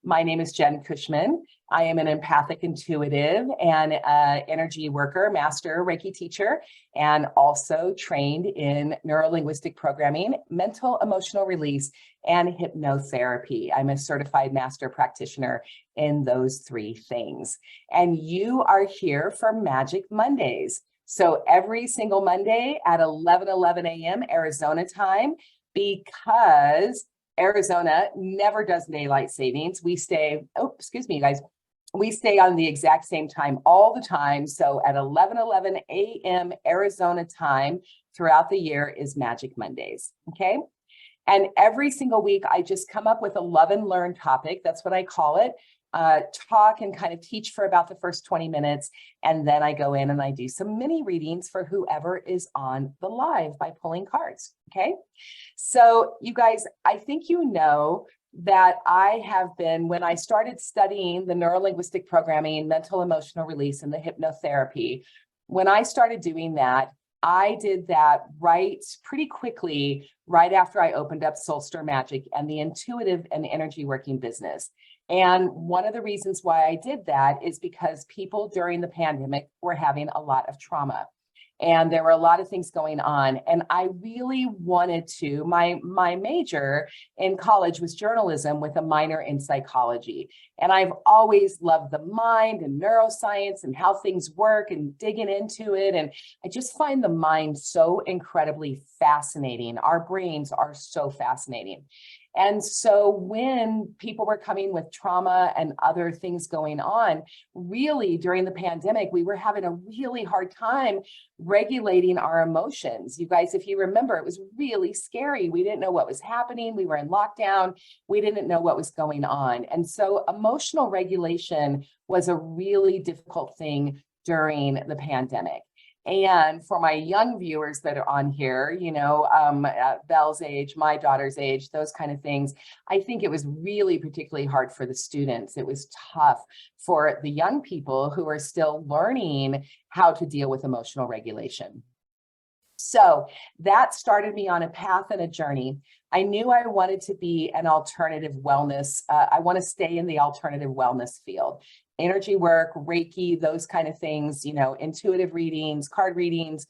My name is Jen Cushman. I am an empathic intuitive and energy worker, master Reiki teacher, and also trained in neuro-linguistic programming, mental emotional release, and hypnotherapy. I'm a certified master practitioner in those three things. And you are here for Magic Mondays. So every single Monday at 11:11 a.m. Arizona time, because Arizona never does daylight savings. We stay, guys. We stay on the exact same time all the time. So at 11:11 a.m. Arizona time throughout the year is Magic Mondays, okay? And every single week, I just come up with a love and learn topic. That's what I call it. Talk and kind of teach for about the first 20 minutes. And then I go in and I do some mini readings for whoever is on the live by pulling cards, okay? So you guys, I think you know that I have been, when I started studying the neuro-linguistic programming, mental emotional release, and the hypnotherapy, when I started doing that, I did that pretty quickly, right after I opened up Soulstar Magic and the intuitive and energy working business. And one of the reasons why I did that is because people during the pandemic were having a lot of trauma. And there were a lot of things going on. And I really wanted to, my major in college was journalism with a minor in psychology. And I've always loved the mind and neuroscience and how things work and digging into it. And I just find the mind so incredibly fascinating. Our brains are so fascinating. And so when people were coming with trauma and other things going on, really during the pandemic, we were having a really hard time regulating our emotions. You guys, if you remember, it was really scary. We didn't know what was happening. We were in lockdown. We didn't know what was going on. And so emotional regulation was a really difficult thing during the pandemic. And for my young viewers that are on here, you know, Belle's age, my daughter's age, those kind of things, I think it was really particularly hard for the students. It was tough for the young people who are still learning how to deal with emotional regulation. So that started me on a path and a journey. I knew I wanted to be an alternative wellness. I want to stay in the alternative wellness field. Energy work, Reiki, those kind of things, you know, intuitive readings, card readings,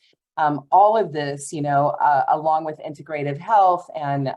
all of this, you know, along with integrative health and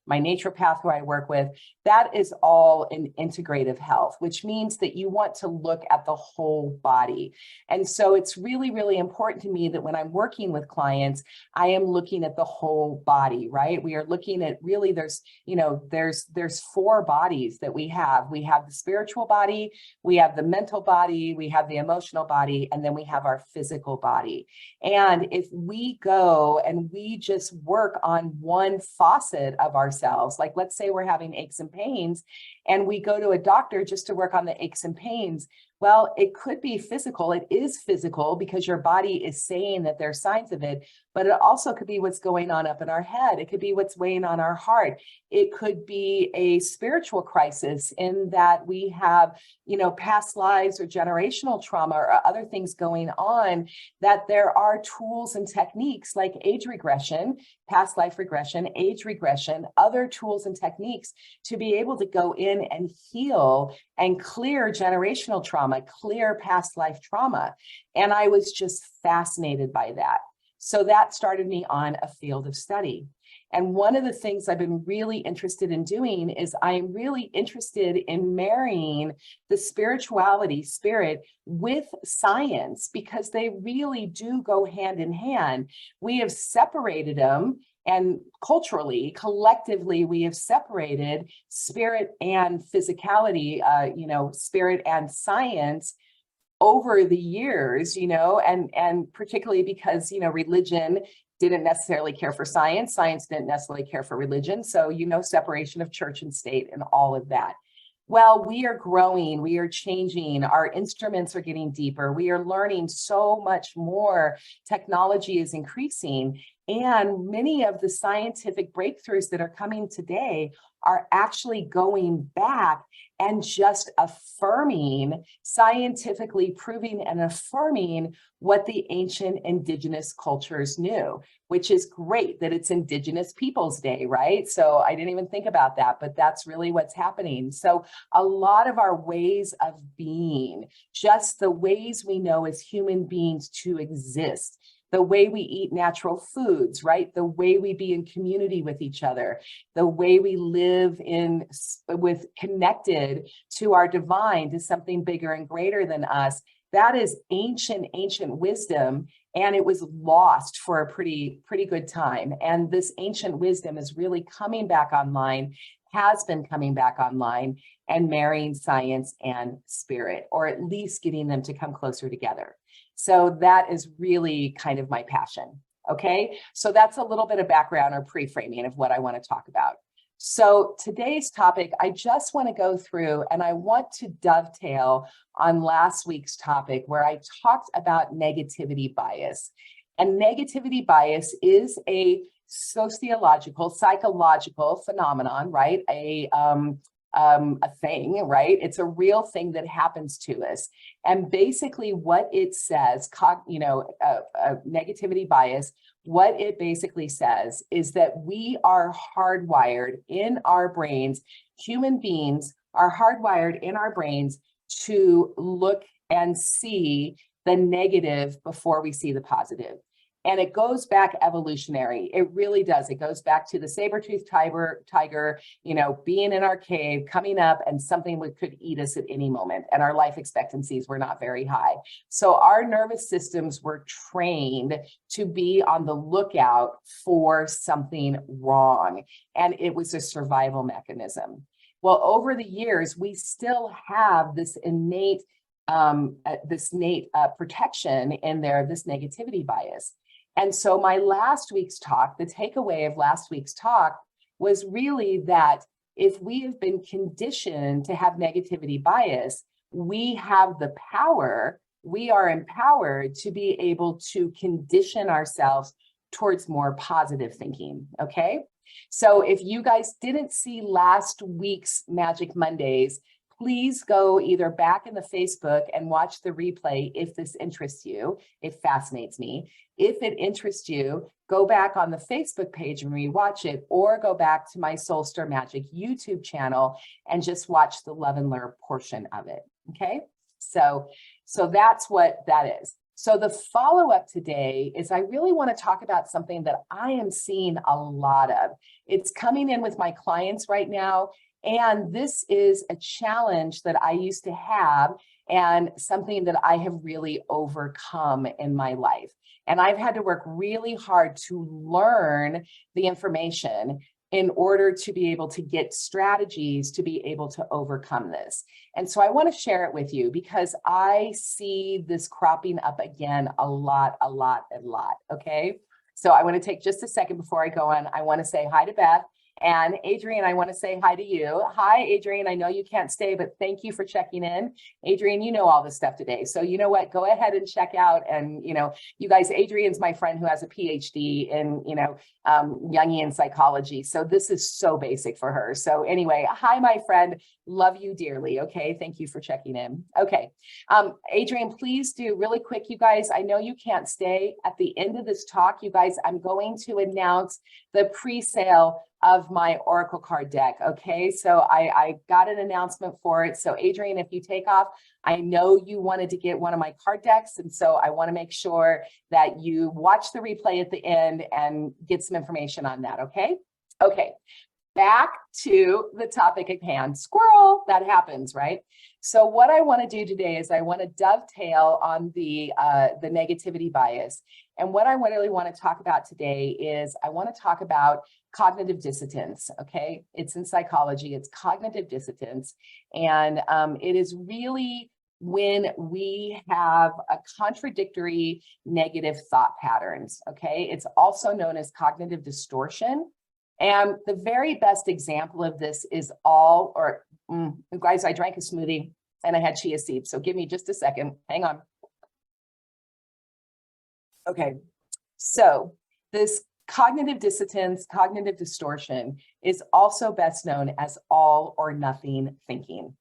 my naturopath who I work with, that is all in integrative health, which means that you want to look at the whole body. And so it's really, really important to me that when I'm working with clients, I am looking at the whole body, right? We are looking at really, there's 4 bodies that we have. We have the spiritual body, we have the mental body, we have the emotional body, and then we have our physical body. And if we go and we just work on one faucet of ourselves, like let's say we're having aches and pains, and we go to a doctor just to work on the aches and pains, well, it could be physical. It is physical because your body is saying that there's signs of it, but it also could be what's going on up in our head. It could be what's weighing on our heart. It could be a spiritual crisis in that we have, you know, past lives or generational trauma or other things going on, that there are tools and techniques like age regression, past life regression, age regression, other tools and techniques to be able to go in and heal and clear generational trauma, clear past life trauma. And I was just fascinated by that. So that started me on a field of study. And one of the things I've been really interested in doing is I'm really interested in marrying the spirituality, spirit, with science, because they really do go hand in hand. We have separated them, and culturally, collectively, we have separated spirit and physicality, spirit and science over the years, you know, and particularly because, you know, religion didn't necessarily care for science. Science didn't necessarily care for religion. So, you know, separation of church and state and all of that. Well, we are growing, we are changing, our instruments are getting deeper, we are learning so much more, technology is increasing, And many of the scientific breakthroughs that are coming today are actually going back and just affirming, scientifically proving and affirming what the ancient indigenous cultures knew, which is great that it's Indigenous Peoples Day, right? So I didn't even think about that, but that's really what's happening. So a lot of our ways of being, just the ways we know as human beings to exist, the way we eat natural foods, right? The way we be in community with each other, the way we live with connected to our divine, to something bigger and greater than us. That is ancient wisdom, and it was lost for a pretty good time. And this ancient wisdom is really coming back online, has been coming back online, and marrying science and spirit, or at least getting them to come closer together. So that is really kind of my passion. Okay, so that's a little bit of background or pre-framing of what I want to talk about. So today's topic, I just want to go through, and I want to dovetail on last week's topic where I talked about negativity bias. And negativity bias is a sociological, psychological phenomenon, right? A thing, right? It's a real thing that happens to us. And basically what it says, negativity bias, what it basically says is that we are hardwired in our brains, human beings are hardwired in our brains to look and see the negative before we see the positive. And it goes back evolutionary. It really does. It goes back to the saber-toothed tiger, being in our cave, coming up, and something could eat us at any moment. And our life expectancies were not very high. So our nervous systems were trained to be on the lookout for something wrong. And it was a survival mechanism. Well, over the years, we still have this innate protection in there, this negativity bias. And so my last week's talk, the takeaway of last week's talk was really that if we have been conditioned to have negativity bias, we have the power, we are empowered to be able to condition ourselves towards more positive thinking, okay? So if you guys didn't see last week's Magic Mondays, please go either back in the Facebook and watch the replay if this interests you. It fascinates me. If it interests you, go back on the Facebook page and rewatch it, or go back to my Soulstar Magic YouTube channel and just watch the Love and Learn portion of it, okay? So that's what that is. So the follow-up today is I really want to talk about something that I am seeing a lot of. It's coming in with my clients right now. And this is a challenge that I used to have and something that I have really overcome in my life. And I've had to work really hard to learn the information in order to be able to get strategies to be able to overcome this. And so I want to share it with you because I see this cropping up again a lot, okay? So I want to take just a second before I go on. I want to say hi to Beth. And Adrienne, I want to say hi to you. Hi, Adrienne. I know you can't stay, but thank you for checking in. Adrienne, you know all this stuff today. So you know what? Go ahead and check out. And, you guys, Adrienne's my friend who has a PhD in, Jungian psychology. So this is so basic for her. So anyway, hi, my friend. Love you dearly. Okay. Thank you for checking in. Okay. Adrienne, please do really quick, you guys. I know you can't stay. At the end of this talk, you guys, I'm going to announce the pre-sale of my Oracle card deck. Okay, so I got an announcement for it. So Adrienne, if you take off, I know you wanted to get one of my card decks. And so I want to make sure that you watch the replay at the end and get some information on that. Okay. Okay. Back to the topic at hand. Squirrel, that happens, right? So what I want to do today is I want to dovetail on the negativity bias. And what I really want to talk about today is I want to talk about cognitive dissonance, okay? It's in psychology, it's cognitive dissonance. And it is really when we have a contradictory negative thought patterns, okay? It's also known as cognitive distortion. And the very best example of this is guys, I drank a smoothie and I had chia seeds. So give me just a second. Hang on. Okay. So this Cognitive dissonance, cognitive distortion is also best known as all or nothing thinking.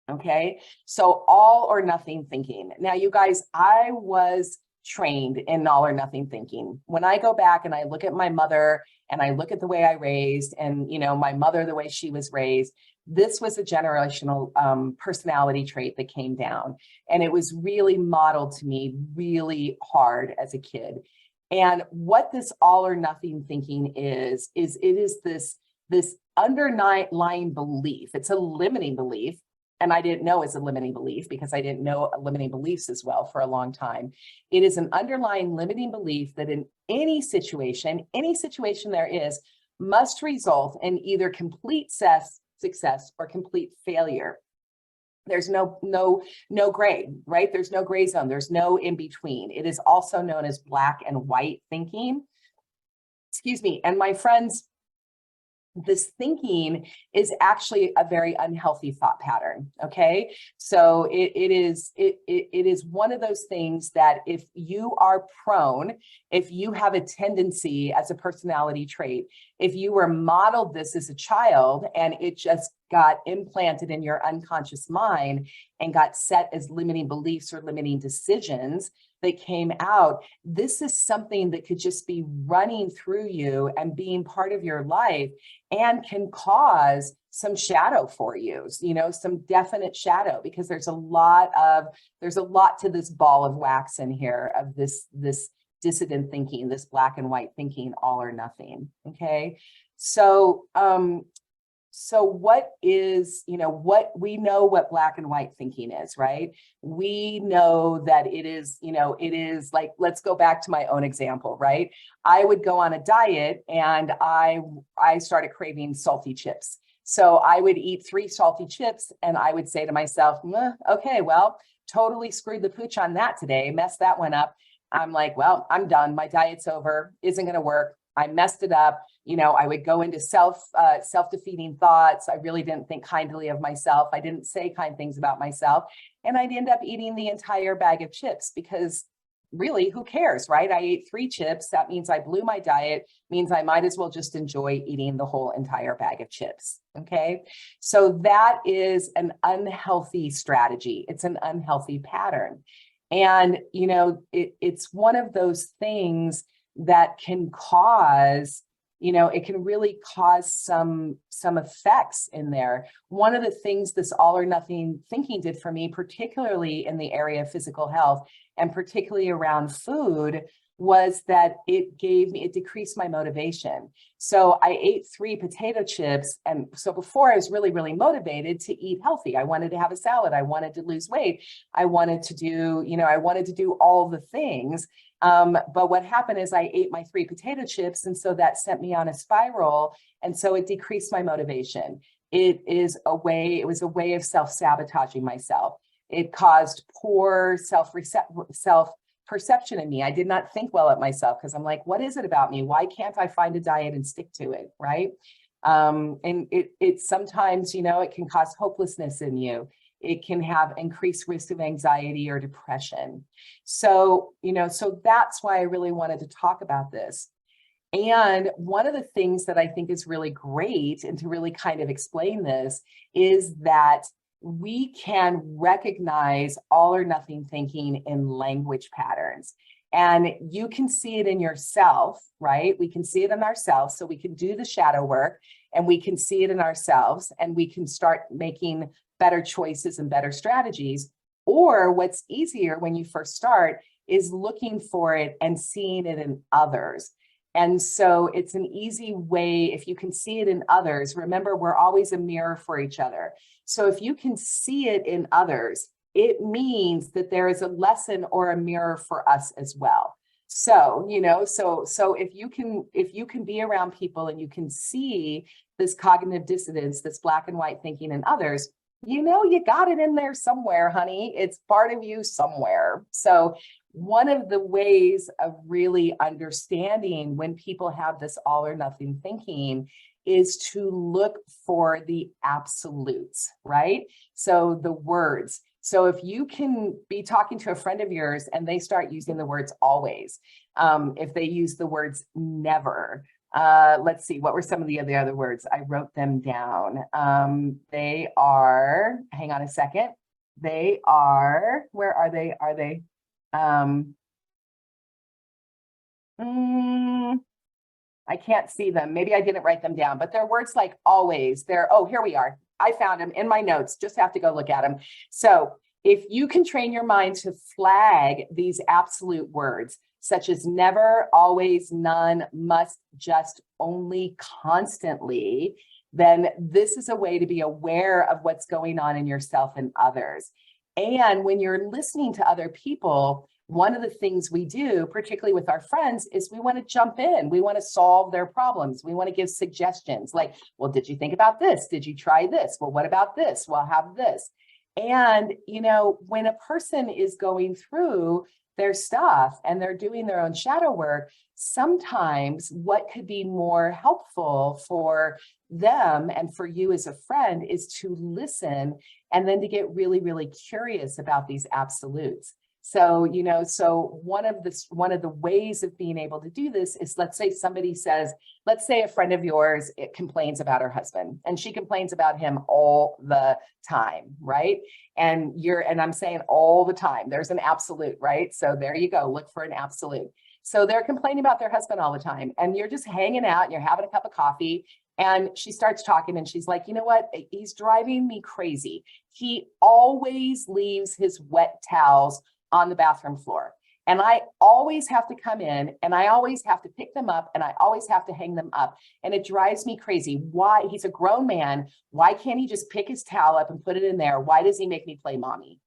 Okay, so all or nothing thinking. Now, you guys, I was trained in all or nothing thinking. When I go back and I look at my mother and I look at the way I raised and, you know, my mother, the way she was raised, this was a generational personality trait that came down. And it was really modeled to me really hard as a kid. And what this all or nothing thinking is it is this underlying belief. It's a limiting belief. And I didn't know it's a limiting belief because I didn't know limiting beliefs as well for a long time. It is an underlying limiting belief that in any situation there is, must result in either complete success or complete failure. There's no gray, right? There's no gray zone. There's no in between. It is also known as black and white thinking. Excuse me. And my friends, this thinking is actually a very unhealthy thought pattern. Okay, so it is one of those things that if you are prone, if you have a tendency as a personality trait, if you were modeled this as a child and it just got implanted in your unconscious mind and got set as limiting beliefs or limiting decisions that came out, this is something that could just be running through you and being part of your life and can cause some shadow for you, you know, some definite shadow, because there's a lot to this ball of wax in here of this dissident thinking, this black and white thinking, all or nothing. Okay. So what is, you know, what we know what black and white thinking is, right? We know that it is, you know, it is like, let's go back to my own example, right? I would go on a diet and I started craving salty chips. So I would eat 3 salty chips and I would say to myself, okay, well, totally screwed the pooch on that today, messed that one up. I'm like, well, I'm done. My diet's over, isn't going to work. I messed it up. You know, I would go into self-defeating thoughts. I really didn't think kindly of myself. I didn't say kind things about myself. And I'd end up eating the entire bag of chips because really, who cares, right? I ate 3 chips. That means I blew my diet, means I might as well just enjoy eating the whole entire bag of chips. Okay. So that is an unhealthy strategy. It's an unhealthy pattern. And, you know, it's one of those things that can cause, you know, it can really cause some effects in there. One of the things this all or nothing thinking did for me, particularly in the area of physical health and particularly around food, was that it decreased my motivation. So I ate 3 potato chips. And so before I was really, really motivated to eat healthy. I wanted to have a salad. I wanted to lose weight. I wanted to do all the things. But what happened is I ate my 3 potato chips. And so that sent me on a spiral. And so it decreased my motivation. It was a way of self-sabotaging myself. It caused poor self-perception in me. I did not think well of myself because I'm like, what is it about me? Why can't I find a diet and stick to it? Right. And it sometimes, you know, it can cause hopelessness in you. It can have increased risk of anxiety or depression. So, you know, so that's why I really wanted to talk about this. And one of the things that I think is really great, and to really kind of explain this, is that we can recognize all or nothing thinking in language patterns. And you can see it in yourself, right? We can see it in ourselves. So we can do the shadow work and we can see it in ourselves and we can start making better choices and better strategies. Or what's easier when you first start is looking for it and seeing it in others. And so it's an easy way, if you can see it in others, remember, we're always a mirror for each other. So if you can see it in others, it means that there is a lesson or a mirror for us as well. So, you know, so if you can be around people and you can see this cognitive dissonance, this black and white thinking in others, you know, you got it in there somewhere, honey. It's part of you somewhere. So one of the ways of really understanding when people have this all or nothing thinking is to look for the absolutes, right? So the words, So if you can be talking to a friend of yours and they start using the words always, if they use the words never, let's see, what were some of the other words? I wrote them down. They are, hang on a second. They are, where are they? Are they? I can't see them. Maybe I didn't write them down, but they're words like always. Oh, here we are. I found them in my notes. Just have to go look at them. So if you can train your mind to flag these absolute words, such as never, always, none, must, just, only, constantly, then this is a way to be aware of what's going on in yourself and others. And when you're listening to other people, one of the things we do, particularly with our friends, is we want to jump in. We want to solve their problems. We want to give suggestions like, well, did you think about this? Did you try this? Well, what about this? Well, have this. And, when a person is going through their stuff and they're doing their own shadow work, sometimes what could be more helpful for them and for you as a friend is to listen and then to get really, really curious about these absolutes. So, so one of the ways of being able to do this is, let's say a friend of yours, complains about her husband and she complains about him all the time, right? And I'm saying all the time, there's an absolute, right? So there you go, look for an absolute. So they're complaining about their husband all the time and you're just hanging out and you're having a cup of coffee and she starts talking and she's like, you know what? He's driving me crazy. He always leaves his wet towels on the bathroom floor. And I always have to come in and I always have to pick them up and I always have to hang them up. And it drives me crazy. Why? He's a grown man. Why can't he just pick his towel up and put it in there? Why does he make me play mommy?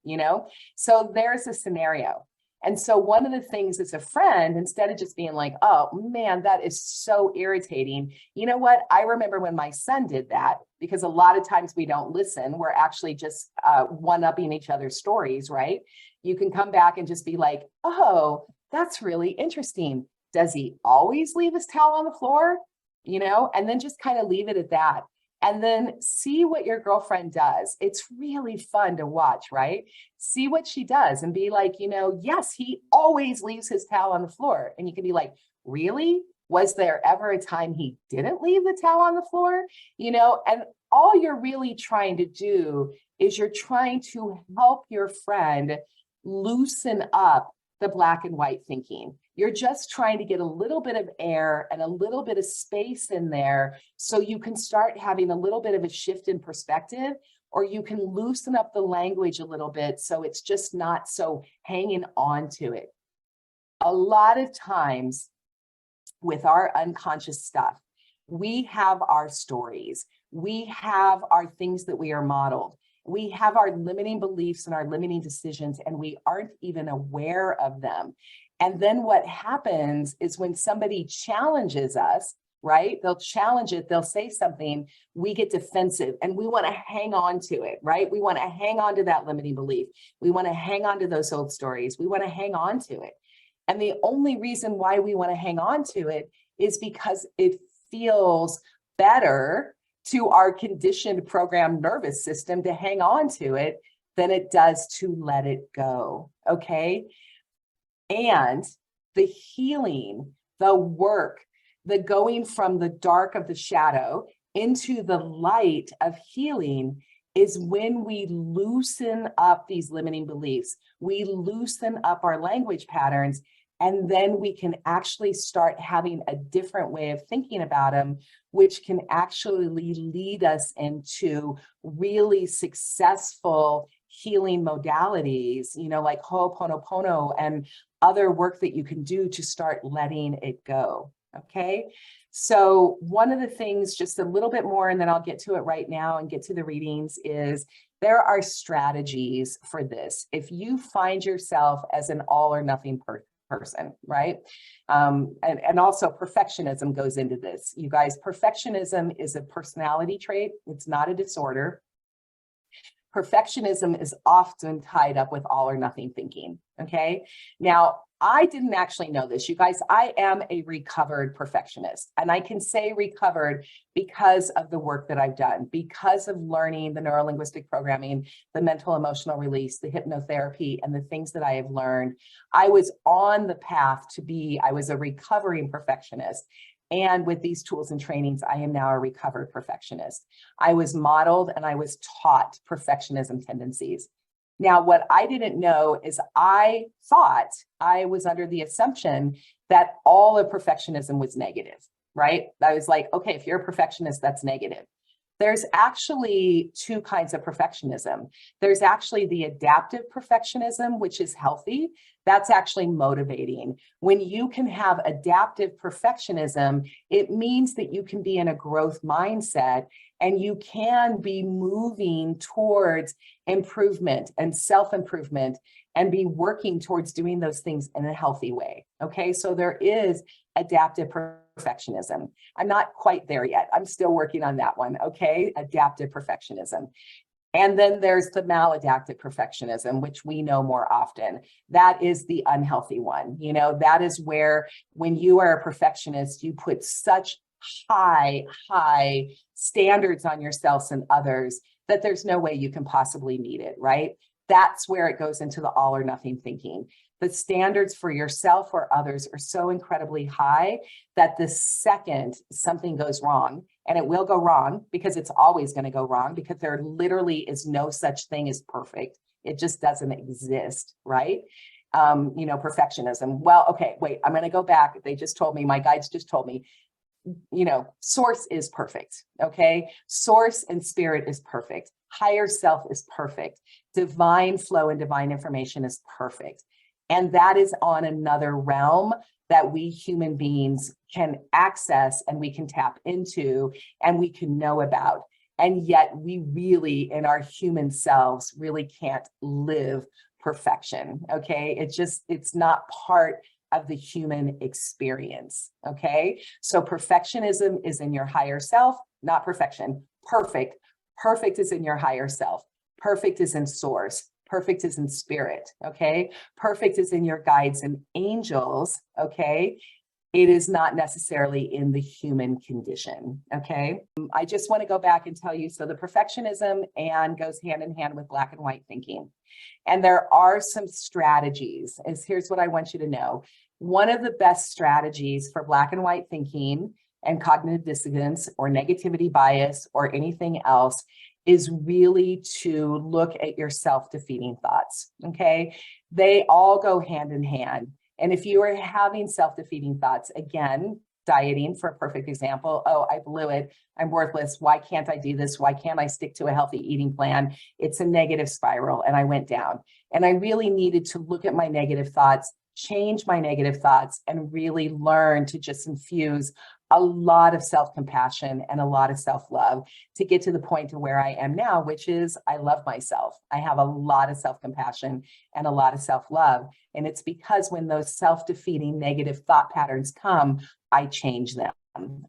So there's a scenario. And so one of the things as a friend, instead of just being like, oh man, that is so irritating. You know what? I remember when my son did that, because a lot of times we don't listen. We're actually just one-upping each other's stories, right? You can come back and just be like, oh, that's really interesting. Does he always leave his towel on the floor? And then just kind of leave it at that. And then see what your girlfriend does. It's really fun to watch, right? See what she does and be like, yes, he always leaves his towel on the floor. And you can be like, really? Was there ever a time he didn't leave the towel on the floor? And all you're really trying to do is you're trying to help your friend loosen up the black and white thinking. You're just trying to get a little bit of air and a little bit of space in there so you can start having a little bit of a shift in perspective, or you can loosen up the language a little bit so it's just not so hanging on to it. A lot of times with our unconscious stuff, we have our stories, we have our things that we are modeled. We have our limiting beliefs and our limiting decisions, and we aren't even aware of them. And then what happens is when somebody challenges us, right? They'll challenge it, they'll say something, we get defensive and we want to hang on to it, right? We want to hang on to that limiting belief. We want to hang on to those old stories. We want to hang on to it. And the only reason why we want to hang on to it is because it feels better to our conditioned programmed nervous system to hang on to it than it does to let it go, okay? And the healing, the work, the going from the dark of the shadow into the light of healing is when we loosen up these limiting beliefs. We loosen up our language patterns, and then we can actually start having a different way of thinking about them, which can actually lead us into really successful healing modalities, like Ho'oponopono and other work that you can do to start letting it go. Okay. So one of the things, just a little bit more, and then I'll get to it right now and get to the readings, is there are strategies for this. If you find yourself as an all or nothing person, right? And also perfectionism goes into this. You guys, perfectionism is a personality trait. It's not a disorder. Perfectionism is often tied up with all or nothing thinking. Okay. Now, I didn't actually know this, you guys. I am a recovered perfectionist, and I can say recovered because of the work that I've done, because of learning the neurolinguistic programming, the mental emotional release, the hypnotherapy, and the things that I have learned. I was on the path to be, I was a recovering perfectionist. And with these tools and trainings, I am now a recovered perfectionist. I was modeled and I was taught perfectionism tendencies. Now, what I didn't know is I thought I was under the assumption that all of perfectionism was negative, right? I was like, okay, if you're a perfectionist, that's negative. There's actually two kinds of perfectionism. There's actually the adaptive perfectionism, which is healthy. That's actually motivating. When you can have adaptive perfectionism, it means that you can be in a growth mindset and you can be moving towards improvement and self-improvement and be working towards doing those things in a healthy way. Okay, so there is adaptive perfectionism. I'm not quite there yet. I'm still working on that one. Okay, adaptive perfectionism. And then there's the maladaptive perfectionism, which we know more often. That is the unhealthy one. You know, that is where when you are a perfectionist, you put such high standards on yourselves and others that there's no way you can possibly meet it, right? That's where it goes into the all or nothing thinking. The standards for yourself or others are so incredibly high that the second something goes wrong, and it will go wrong because it's always going to go wrong because there literally is no such thing as perfect. It just doesn't exist, right? You know, perfectionism. Well, okay, wait, I'm going to go back. They just told me, my guides just told me, you know, source is perfect. Okay. Source and spirit is perfect. Higher self is perfect. Divine flow and divine information is perfect. And that is on another realm that we human beings can access and we can tap into and we can know about. And yet we really, in our human selves, really can't live perfection. Okay. It's not part of the human experience. Okay. So perfectionism is in your higher self, not perfection. Perfect. Perfect is in your higher self. Perfect is in source. Perfect is in spirit. Okay. Perfect is in your guides and angels. Okay. It is not necessarily in the human condition. Okay. I just want to go back and tell you, so the perfectionism and goes hand in hand with black and white thinking. And there are some strategies. Here's what I want you to know. One of the best strategies for black and white thinking and cognitive dissonance or negativity bias or anything else is really to look at your self-defeating thoughts. Okay. They all go hand in hand. And if you are having self-defeating thoughts, again, dieting for a perfect example, oh, I blew it, I'm worthless, why can't I do this? Why can't I stick to a healthy eating plan? It's a negative spiral and I went down. And I really needed to look at my negative thoughts, change my negative thoughts, and really learn to just infuse a lot of self-compassion and a lot of self-love to get to the point to where I am now, which is I love myself. I have a lot of self-compassion and a lot of self-love. And it's because when those self-defeating negative thought patterns come, I change them.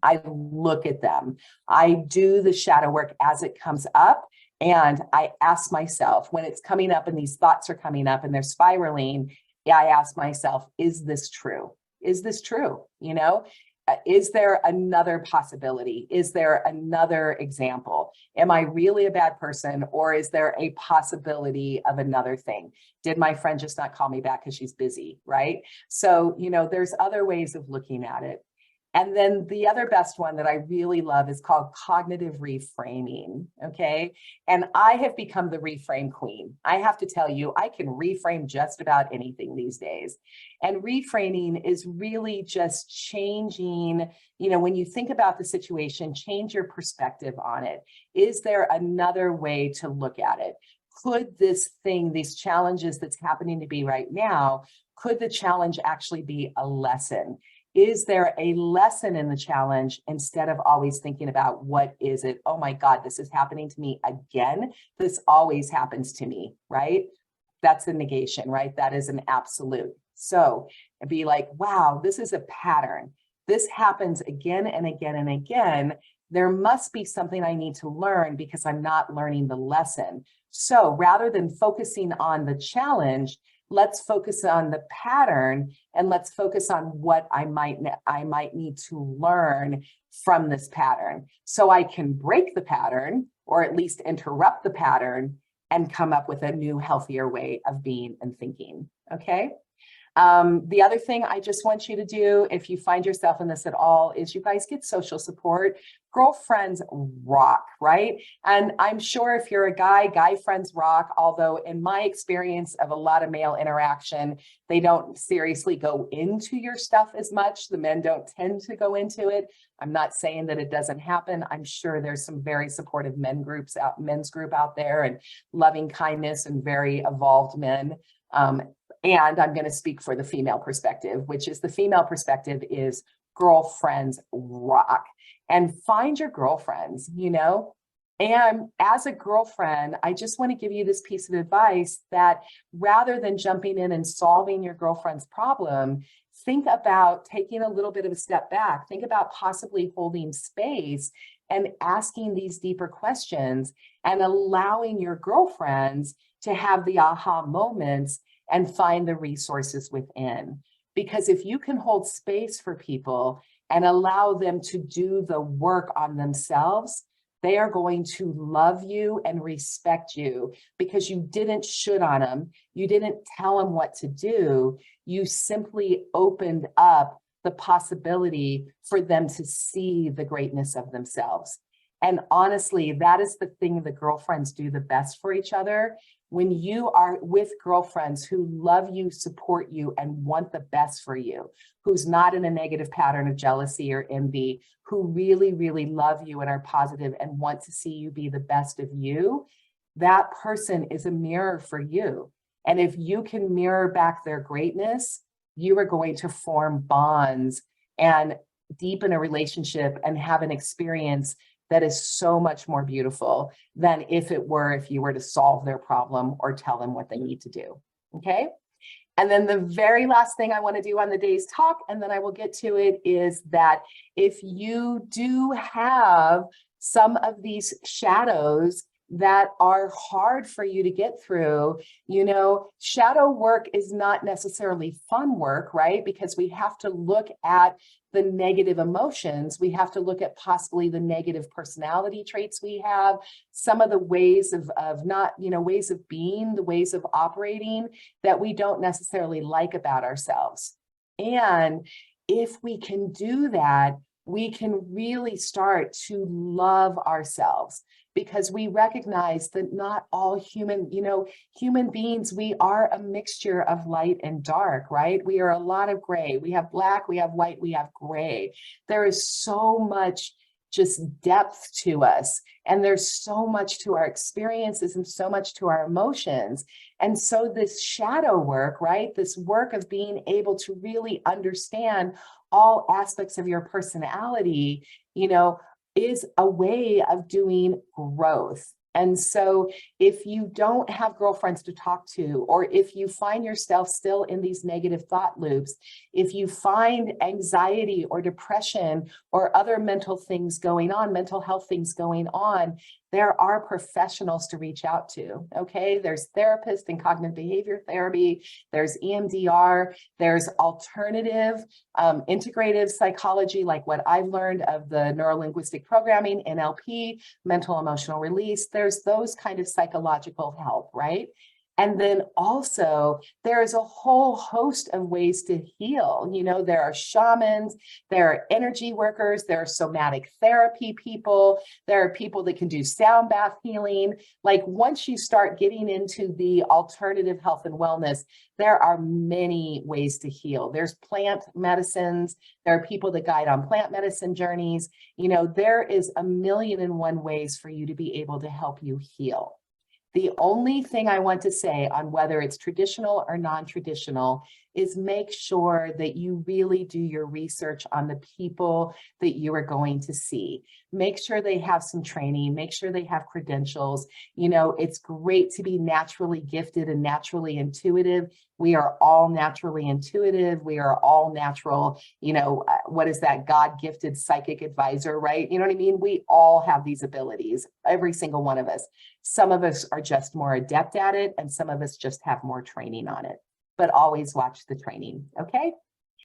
I look at them. I do the shadow work as it comes up. And I ask myself, when it's coming up and these thoughts are coming up and they're spiraling, I ask myself, is this true? Is this true? You know, is there another possibility? Is there another example? Am I really a bad person, or is there a possibility of another thing? Did my friend just not call me back because she's busy, right? So, you know, there's other ways of looking at it. And then the other best one that I really love is called cognitive reframing, okay? And I have become the reframe queen. I have to tell you, I can reframe just about anything these days. And reframing is really just changing, you know, when you think about the situation, change your perspective on it. Is there another way to look at it? Could this thing, these challenges that's happening to be right now, could the challenge actually be a lesson? Is there a lesson in the challenge instead of always thinking about what is it? Oh my God, this is happening to me again. This always happens to me, right? That's a negation, right? That is an absolute. So be like, wow, this is a pattern. This happens again and again and again. There must be something I need to learn because I'm not learning the lesson. So rather than focusing on the challenge, let's focus on the pattern, and let's focus on what I might need to learn from this pattern, so I can break the pattern, or at least interrupt the pattern, and come up with a new, healthier way of being and thinking. Okay. The other thing I just want you to do, if you find yourself in this at all, is you guys get social support. Girlfriends rock, right? And I'm sure if you're a guy friends rock, although in my experience of a lot of male interaction, they don't seriously go into your stuff as much. The men don't tend to go into it. I'm not saying that it doesn't happen. I'm sure there's some very supportive men's group out there, and loving kindness and very evolved men. And I'm going to speak for the female perspective, which is the female perspective is girlfriends rock. And find your girlfriends, you know. And as a girlfriend, I just want to give you this piece of advice that rather than jumping in and solving your girlfriend's problem, think about taking a little bit of a step back. Think about possibly holding space and asking these deeper questions and allowing your girlfriends to have the aha moments and find the resources within. Because if you can hold space for people and allow them to do the work on themselves, they are going to love you and respect you, because you didn't should on them. You didn't tell them what to do. You simply opened up the possibility for them to see the greatness of themselves. And honestly, that is the thing the girlfriends do the best for each other. When you are with girlfriends who love you, support you, and want the best for you, who's not in a negative pattern of jealousy or envy, who really, really love you and are positive and want to see you be the best of you, that person is a mirror for you. And if you can mirror back their greatness, you are going to form bonds and deepen a relationship and have an experience that is so much more beautiful than if you were to solve their problem or tell them what they need to do. Okay. And then the very last thing I want to do on the day's talk, and then I will get to it, is that if you do have some of these shadows that are hard for you to get through, you know, shadow work is not necessarily fun work, right? Because we have to look at the negative emotions. We have to look at possibly the negative personality traits we have, some of the ways of not, you know, ways of being, the ways of operating that we don't necessarily like about ourselves. And if we can do that, we can really start to love ourselves, because we recognize that not all human beings, we are a mixture of light and dark, right? We are a lot of gray. We have black, we have white, we have gray. There is so much just depth to us, and there's so much to our experiences and so much to our emotions. And so this shadow work, right? This work of being able to really understand all aspects of your personality, you know, is a way of doing growth. And so if you don't have girlfriends to talk to, or if you find yourself still in these negative thought loops, if you find anxiety or depression or other mental things going on, mental health things going on, there are professionals to reach out to, okay? There's therapists in cognitive behavior therapy, there's EMDR, there's alternative integrative psychology, like what I've learned of the neuro-linguistic programming, NLP, mental emotional release. There's those kind of psychological help, right? And then also there is a whole host of ways to heal. You know, there are shamans, there are energy workers, there are somatic therapy people, there are people that can do sound bath healing. Like once you start getting into the alternative health and wellness, there are many ways to heal. There's plant medicines. There are people that guide on plant medicine journeys. You know, there is 1,000,001 ways for you to be able to help you heal. The only thing I want to say on whether it's traditional or non-traditional is make sure that you really do your research on the people that you are going to see. Make sure they have some training, make sure they have credentials. You know, it's great to be naturally gifted and naturally intuitive. We are all naturally intuitive. We are all natural, you know, what is that God-gifted psychic advisor, right? You know what I mean? We all have these abilities, every single one of us. Some of us are just more adept at it, and some of us just have more training on it. but always watch the training. Okay.